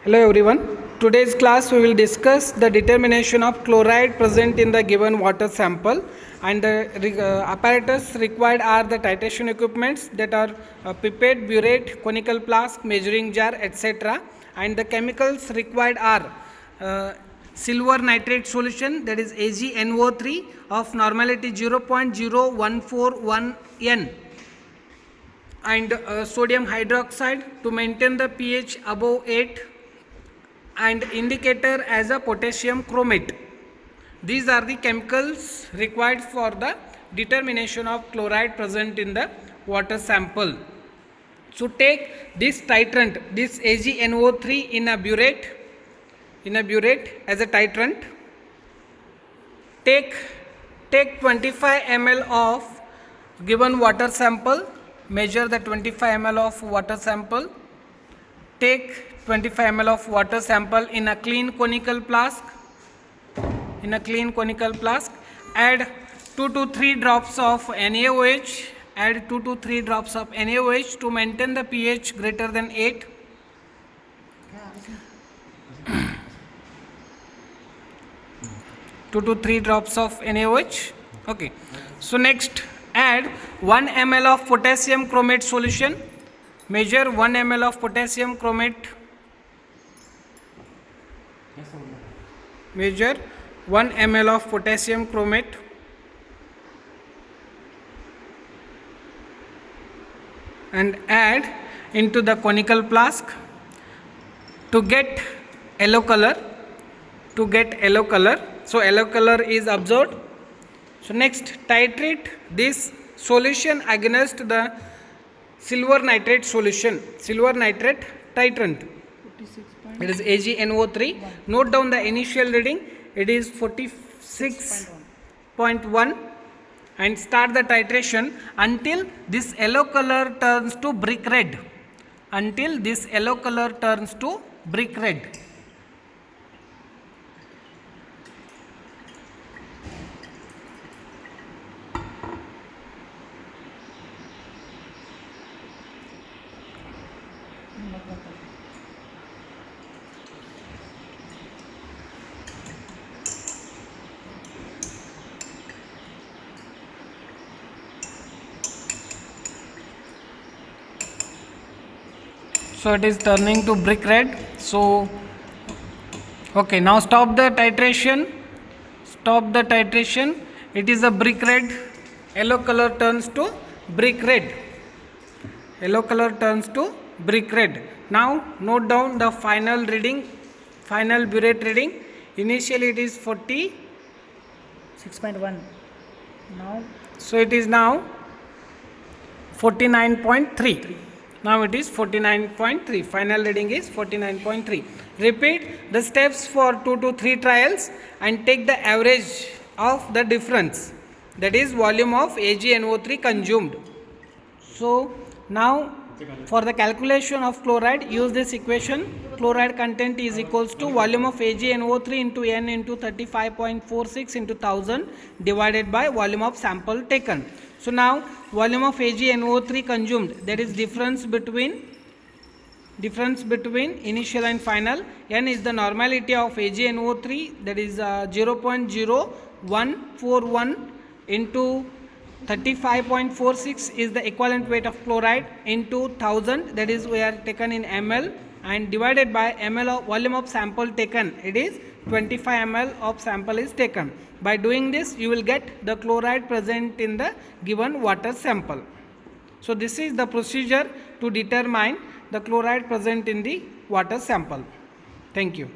Hello everyone. Today's class we will discuss the determination of chloride present in the given water sample, and the apparatus required are the titration equipments that are pipette, burette, conical flask, measuring jar, etc. And the chemicals required are silver nitrate solution, that is AgNO3 of normality 0.0141 N, and sodium hydroxide to maintain the pH above 8, and indicator as a potassium chromate. These are the chemicals required for the determination of chloride present in the water sample. So take this titrant, this AgNO3 in a burette as a titrant. Take 25 ml of given water sample. Measure the 25 ml of water sample. Take 25 ml of water sample in a clean conical flask. Add 2 to 3 drops of NaOH. Add 2 to 3 drops of NaOH to maintain the pH greater than 8. Two to 3 drops of NaOH. Okay. So next, add 1 ml of potassium chromate solution. Measure 1 ml of potassium chromate. Measure 1 ml of potassium chromate. And add into the conical flask to get yellow color. So yellow color is observed. So next, titrate this solution against the silver nitrate solution, silver nitrate titrant. It is AgNO3. Note down the initial reading. It is 46.1, and start the titration until this yellow color turns to brick red. So it is turning to brick red. So okay, now stop the titration. It is a brick red. Yellow color turns to brick red. Now note down the final burette reading. Initially it is 6.1. Now, so it is now 49.3. Now it is 49.3. Final reading is 49.3. Repeat the steps for 2 to 3 trials and take the average of the difference, that is volume of AgNO3 consumed. So now for the calculation of chloride, use this equation. Chloride content is equals to volume of AgNO3 into N into 35.46 into 1000 divided by volume of sample taken. So now volume of AgNO3 consumed, that is difference between initial and final. N is the normality of AgNO3, that is 0.0141 into 35.46 is the equivalent weight of chloride into 1000, that is we are taken in ml, and divided by ml of volume of sample taken, it is 25 ml of sample is taken. By doing this, you will get the chloride present in the given water sample. So this is the procedure to determine the chloride present in the water sample. Thank you.